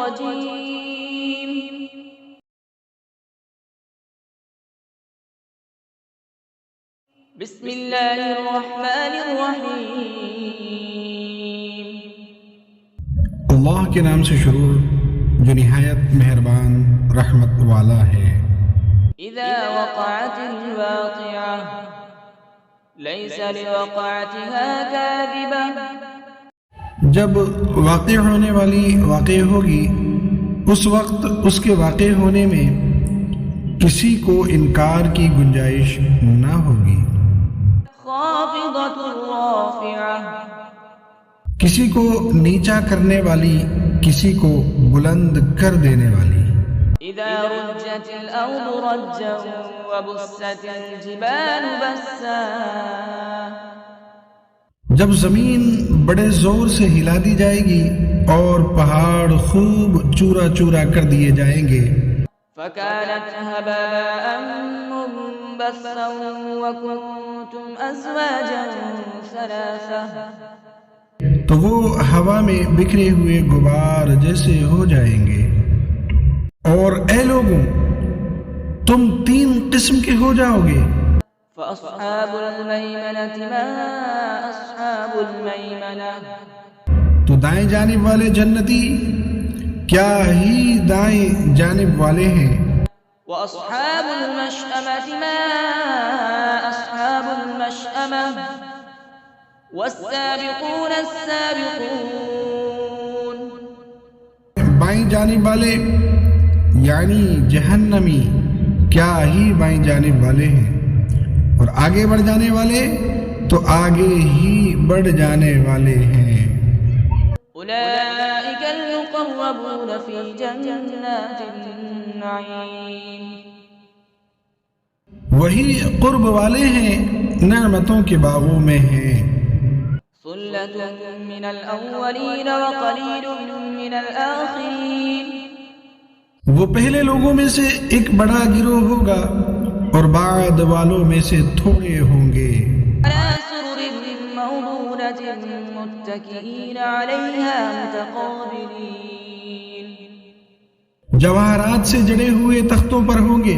الرجيم بسم الله الرحمن الرحيم اللہ کے نام سے شروع جو نہایت مہربان رحمت والا ہے۔ إذا وقعت الواقعة ليس لوقعتها كاذبة جب واقع ہونے والی واقع ہوگی اس وقت اس کے واقع ہونے میں کسی کو انکار کی گنجائش نہ ہوگی، خافضة رافعة کسی کو نیچا کرنے والی، کسی کو بلند کر دینے والی۔ إذا رجت الأرض رجا وبست الجبال بسا جب زمین بڑے زور سے ہلا دی جائے گی اور پہاڑ خوب چورا چورا کر دیے جائیں گے، فكانت هباء منبثا وكنتم أزواجا ثلاثة تو وہ ہوا میں بکھرے ہوئے غبار جیسے ہو جائیں گے۔ اور اے لوگوں، تم 3 قسم کے ہو جاؤ گے۔ فأصحاب الميمنة ما أصحاب الميمنة تو دائیں جانب والے جنتی کیا ہی دائیں جانب والے ہیں، وأصحاب المشأمة ما أصحاب المشأمة والسابقون السابقون بائیں جانب والے یعنی جہنمی کیا ہی بائیں جانب والے ہیں، اور آگے بڑھ جانے والے تو آگے ہی بڑھ جانے والے ہیں۔ أولئك المقربون في جنات النعيم وہی قرب والے ہیں، نعمتوں کے باغوں میں ہیں۔ ثلة من الأولين وقليل من الآخرين وہ پہلے لوگوں میں سے ایک بڑا گروہ ہوگا اور بعد والوں میں سے تھوڑے ہوں گے۔ على سرر موضونة متكئين عليها متقابلين جواہرات سے جڑے ہوئے تختوں پر ہوں گے،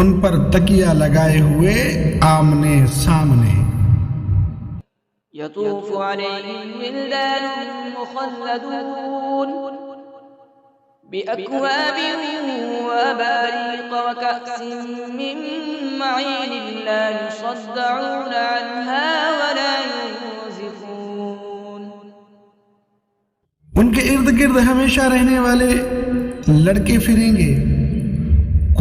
ان پر تکیہ لگائے ہوئے آمنے سامنے۔ يطوف عليهم ولدان مخلدون بأكواب وأباريق وكأس من معين لا يصدعون عنها ولا ينزفون ان کے ارد گرد ہمیشہ رہنے والے لڑکے پھریں گے،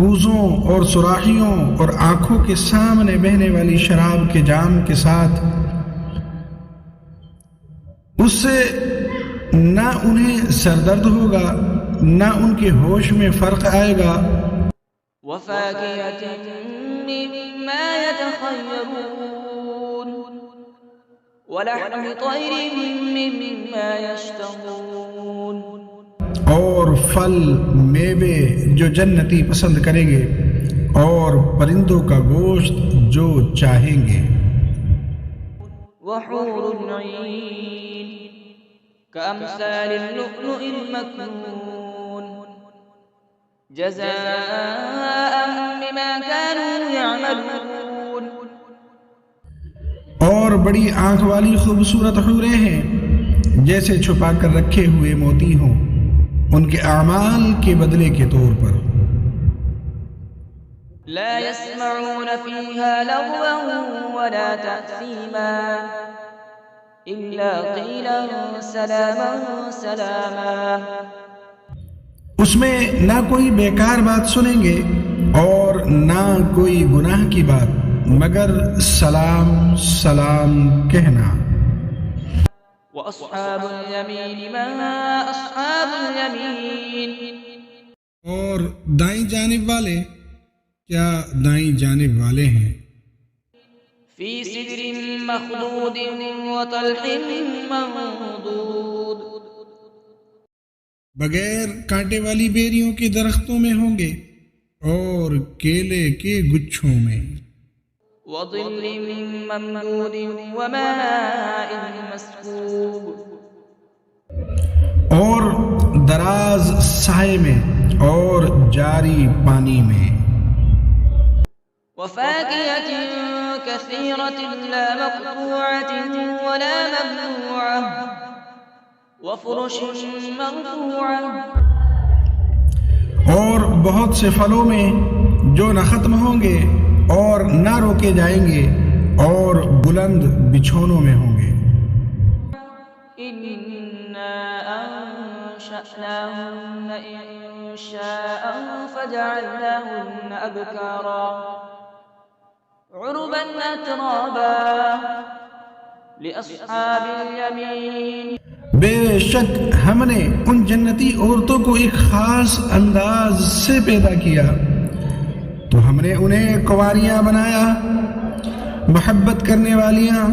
کوزوں اور سراخیوں اور آنکھوں کے سامنے بہنے والی شراب کے جام کے ساتھ۔ اس سے نہ انہیں سردرد ہوگا نہ ان کے ہوش میں فرق آئے گا۔ وفاكهة مما يتخيرون ولحم طير مما يشتهون اور پھل میوے جو جنتی پسند کریں گے، اور پرندوں کا گوشت جو چاہیں گے۔ وحور عين كأمثال اللؤلؤ المكنون جزاء بما كانوا يعملون اور بڑی آنکھ والی خوبصورت حوریں ہیں جیسے چھپا کر رکھے ہوئے موتی ہوں، ان کے اعمال کے بدلے کے طور پر۔ لا يسمعون فيها لغوا ولا تأثيما إلا قيلا سلاما سلاما اس میں نہ کوئی بیکار بات سنیں گے اور نہ کوئی گناہ کی بات، مگر سلام سلام کہنا۔ وأصحاب اليمين ما أصحاب اليمين اور دائیں جانب والے کیا دائیں جانب والے ہیں، في سدر مخضود وطلح منضود بغیر کانٹے والی بیریوں کے درختوں میں ہوں گے اور کیلے کے گچھوں میں۔ وظل ممدود وماء مسكوب اور دراز سائے میں اور جاری پانی میں. وفاكهة كثيرة لا مقطوعة ولا ممنوعة وفرش مرفوعة. اور بہت سے پھلوں میں جو نہ ختم ہوں گے اور نہ روکے جائیں گے اور بلند بچھونوں میں ہوں گے. إنا أنشأناهن إنشاء فجعلناهن أبكارا عربا أترابا لأصحاب اليمين. بے شک ہم نے ان جنتی عورتوں کو ایک خاص انداز سے پیدا کیا تو ہم نے انہیں کنواریاں بنایا، محبت کرنے والیاں،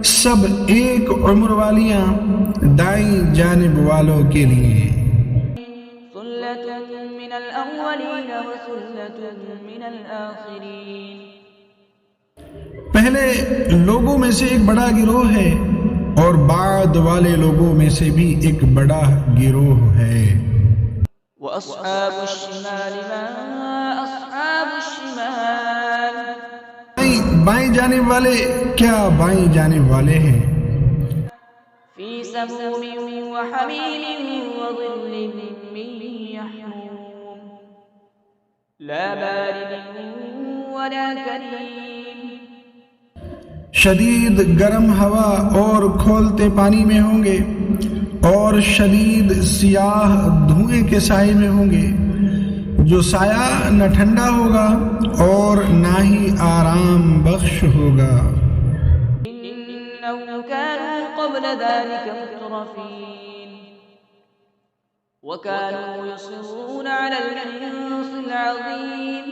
سب ایک عمر والیاں دائیں جانب والوں کے لیے. ثلة من الأولين وثلة من الآخرين. پہلے لوگوں میں سے ایک بڑا گروہ ہے اور بعد والے لوگوں میں سے بھی ایک بڑا گروہ ہے. وأصحاب الشمال ما أصحاب الشمال. بائیں جانب والے کیا بائیں جانب والے ہیں. في سموم وحميم وظل من يحموم لا بارد ولا كريم. شدید گرم ہوا اور کھولتے پانی میں ہوں گے اور شدید سیاہ دھوئیں کے سائے میں ہوں گے جو سایہ نہ ٹھنڈا ہوگا اور نہ ہی آرام بخش ہوگا. إنهم كانوا قبل ذلك مترفين وكانوا يصرون على الحنث العظيم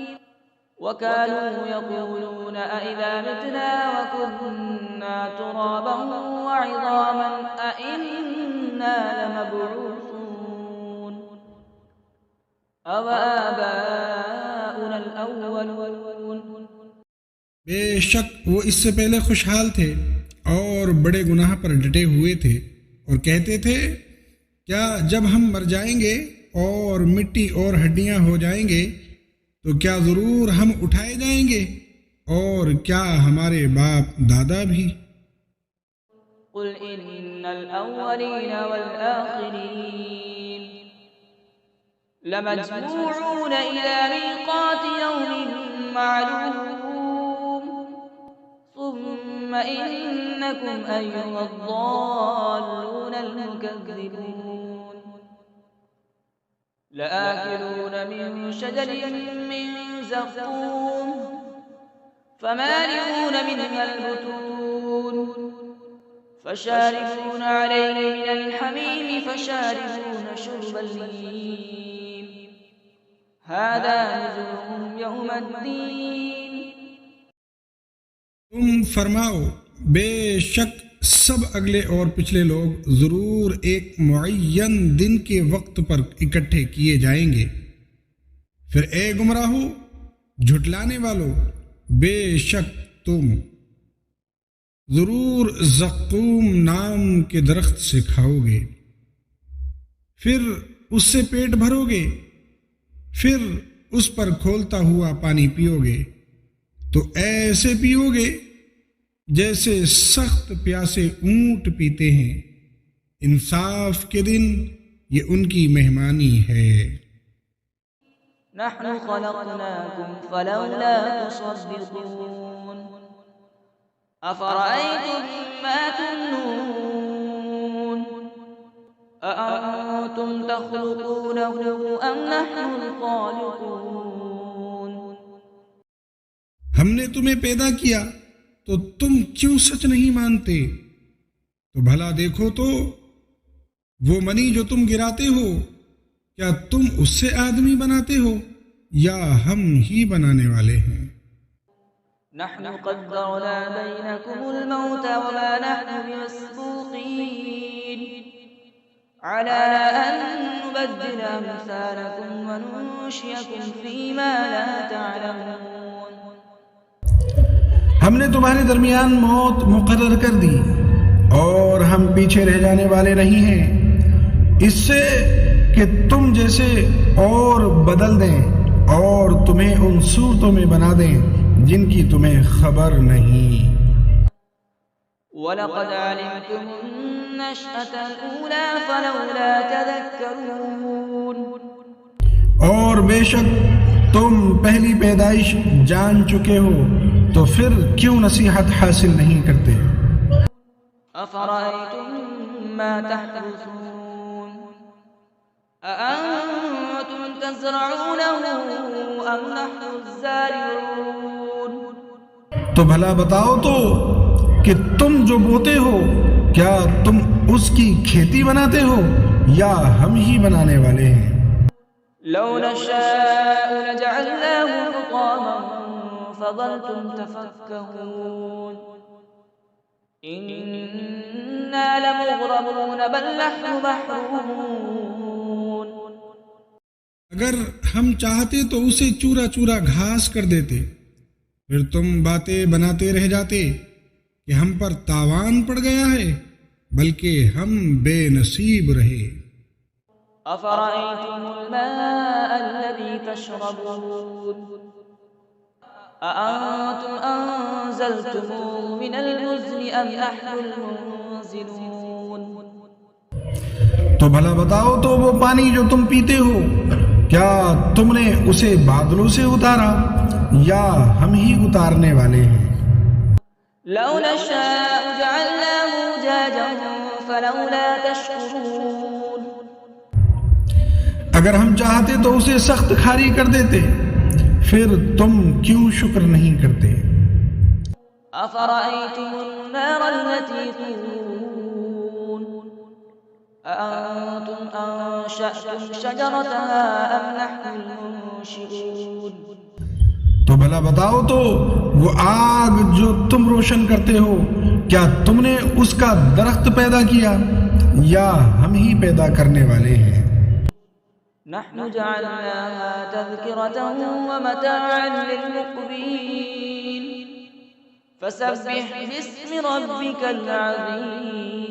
وكانوا يقولون أئذا متنا وكنا ترابا وعظاما أئنا لمبعوثون أو آباؤنا الأولون. بے شک وہ اس سے پہلے خوشحال تھے اور بڑے گناہ پر ڈٹے ہوئے تھے اور کہتے تھے کیا جب ہم مر جائیں گے اور مٹی اور ہڈیاں ہو جائیں گے تو کیا ضرور ہم اٹھائے جائیں گے اور کیا ہمارے باپ دادا بھی. قل إن الأولين والآخرين لمجموعون إلى ميقات يوم معلوم ثم إنكم أيها الضالون المكذبون لآكلون من شجر من زقوم فمالئون منها البطون فشاربون عليه من الحميم فشاربون شرب الهيم هذا نزلهم يوم الدين. تم فرماؤ بے شک سب اگلے اور پچھلے لوگ ضرور ایک معین دن کے وقت پر اکٹھے کیے جائیں گے. پھر اے گمراہو جھٹلانے والو بے شک تم ضرور زقوم نام کے درخت سے کھاؤ گے، پھر اس سے پیٹ بھرو گے، پھر اس پر کھولتا ہوا پانی پیو گے تو ایسے پیو گے جیسے سخت پیاسے اونٹ پیتے ہیں. انصاف کے دن یہ ان کی مہمانی ہے. نحن خلقناكم فلولا تصدقون أفرأيتم ما تمنون أأنتم تخلقونه أم نحن الخالقون. ہم نے تمہیں پیدا کیا تو تم کیوں سچ نہیں مانتے؟ تو بھلا دیکھو تو وہ منی جو تم گراتے ہو کیا تم اس سے آدمی بناتے ہو یا ہم ہی بنانے والے ہیں؟ نحن قدرنا بينكم الموت وما نحن بمسبوقين على أن نبدل أمثالكم وننشئكم فيما لا تعلمون. ہم نے تمہارے درمیان موت مقرر کر دی اور ہم پیچھے رہ جانے والے نہیں ہیں اس سے کہ تم جیسے اور بدل دیں اور تمہیں ان صورتوں میں بنا دیں جن کی تمہیں خبر نہیں۔ وَلَقَدْ عَلِمْتُمُ النَّشْأَةَ الْأُولَى فَلَوْلَا تَذَكَّرُونَ۔ اور بے شک تم پہلی پیدائش جان چکے ہو تو پھر کیوں نصیحت حاصل نہیں کرتے؟ أَفَرَأَيْتُم مَّا تَحْرُثُونَ أَأَنتُمْ تَزْرَعُونَهُ أَمْ نَحْنُ الزَّارِعُونَ۔ تو بھلا بتاؤ تو کہ تم جو بوتے ہو کیا تم اس کی کھیتی بناتے ہو یا ہم ہی بنانے والے ہیں؟ لو نشاء لجعلناه حطاما فظلتم تفكهون إنا لمغرمون بل نحن محرومون۔ اگر ہم چاہتے تو اسے چورا چورا گھاس کر دیتے، پھر تم باتیں بناتے رہ جاتے کہ ہم پر تاوان پڑ گیا ہے، بلکہ ہم بے نصیب رہے۔ أفرأيتم الماء الذي تشربون أأنتم أنزلتموه من المزن أم نحن المنزلون۔ تو بھلا بتاؤ تو وہ پانی جو تم پیتے ہو کیا تم نے اسے بادلوں سے اتارا یا ہم ہی اتارنے والے ہیں؟ لو نشاء جعلناه أجاجا فلولا تشكرون۔ اگر ہم چاہتے تو اسے سخت کھاری کر دیتے، پھر تم کیوں شکر نہیں کرتے؟ أفرأيتم النار التي تورون أأنتم أنشأتم شجرتها أم نحن المنشئون۔ تو بھلا بتاؤ تو وہ آگ جو تم روشن کرتے ہو کیا تم نے اس کا درخت پیدا کیا یا ہم ہی پیدا کرنے والے ہیں؟ نحن جعلناها تذكرة ومتاعا للمقوين فسبح باسم ربك العظيم۔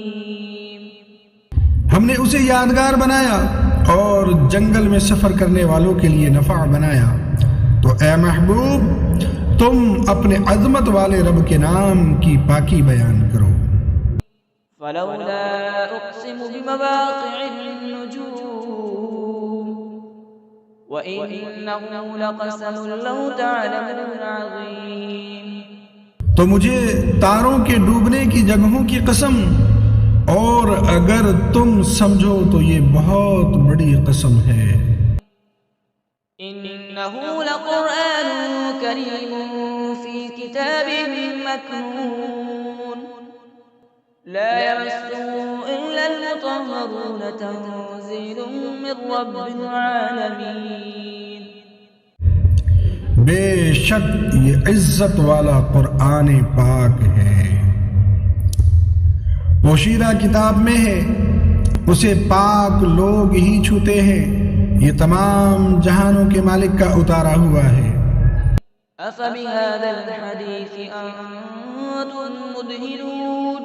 ہم نے اسے یادگار بنایا اور جنگل میں سفر کرنے والوں کے لیے نفع بنایا، تو اے محبوب تم اپنے عظمت والے رب کے نام کی پاکی بیان کرو۔ فلولا أقسم بمواقع النجوم وَإِنَّهُ لَقَسَمٌ لَوْ تَعْلَمُونَ عَظِيمٌ۔ تو مجھے تاروں کے ڈوبنے کی جگہوں کی قسم، اور اگر تم سمجھو تو یہ بہت بڑی قسم ہے۔ إِنَّهُ لَقُرْآنٌ كَرِيمٌ فِي كِتَابٍ مَّكْنُونٍ لا يمسه إلا المطهرون تنزيل من رب العالمين۔ بے شک یہ عزت والا قرآن پاک ہے، پوشیدہ کتاب میں ہے، اسے پاک لوگ ہی چھوتے ہیں، یہ تمام جہانوں کے مالک کا اتارا ہوا ہے۔ أفبهذا الحديث أنتم مدهنون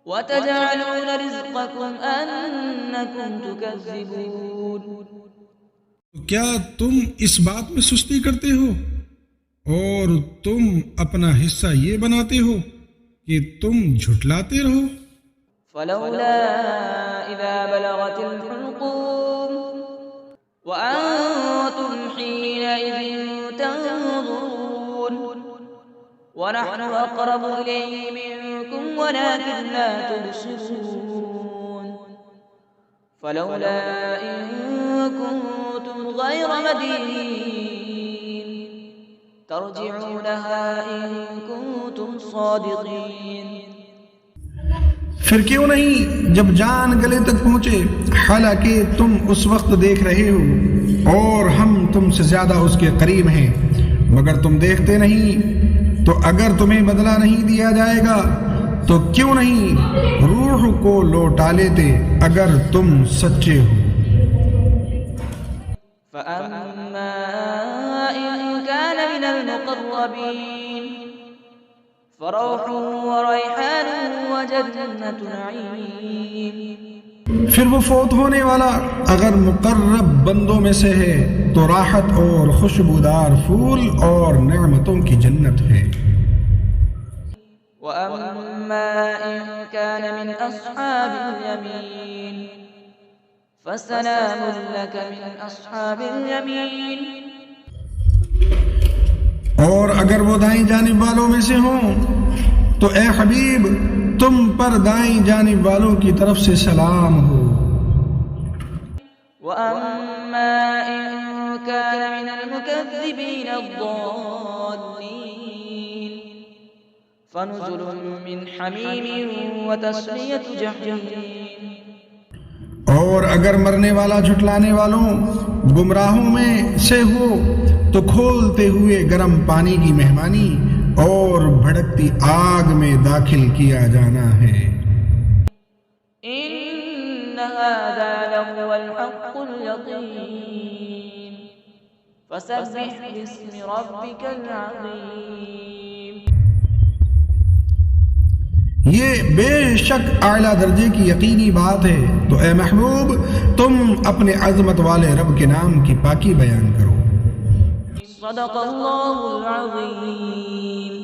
وتجعلون رزقكم أنكم تكذبون۔ کیا تم اس بات میں سستی کرتے ہو اور تم اپنا حصہ یہ بناتے ہو کہ تم جھٹلاتے رہو؟ فلولا إذا بلغت الحلقوم وأنتم حينئذ تنظرون ونحن أقرب إليه منكم ولكن لا تبصرون۔ فلولا إن كنتم غير مدينين ترجعونها إن كنتم صادقين۔ پھر کیوں نہیں جب جان گلے تک پہنچے، حالانکہ تم اس وقت دیکھ رہے ہو اور ہم تم سے زیادہ اس کے قریب ہیں، مگر تم دیکھتے نہیں، تو اگر تمہیں بدلہ نہیں دیا جائے گا تو کیوں نہیں روح کو لوٹا لیتے اگر تم سچے ہو۔ فأما إن كان من المقربين فروح وريحان وجنة نعيم۔ پھر وہ فوت ہونے والا اگر مقرب بندوں میں سے ہے تو راحت اور خوشبودار پھول اور نعمتوں کی جنت ہے۔ وَأَمَّا إِن كَانَ مِنْ أَصْحَابِ الْيَمِينِ فَسَلَامٌ لَكَ مِنْ أَصْحَابِ الْيَمِينِ۔ اور اگر وہ دائیں جانب والوں میں سے ہوں تو اے حبیب تم پر دائیں جانب والوں کی طرف سے سلام ہو۔ وَأَمَّا إِن كَانَ مِنَ الْمُكَذِّبِينَ الضَّالِّينَ فَنُزُلٌ مِّنْ حَمِيمٍ وَتَصْلِيَةُ جَحِيمٍ۔ اور اگر مرنے والا جھٹلانے والوں گمراہوں میں سے ہو تو کھولتے ہوئے گرم پانی کی مہمانی اور بھڑکتی آگ میں داخل کیا جانا ہے۔ إِنَّ هَذَا لَهُوَ الْحَقُّ الْيَقِينُ فَسَبِّحْ بِاسْمِ رَبِّكَ الْعَظِيمِ۔ یہ بے شک اعلیٰ درجے کی یقینی بات ہے، تو اے محبوب تم اپنے عظمت والے رب کے نام کی پاکی بیان کرو۔ صدق اللہ العظیم۔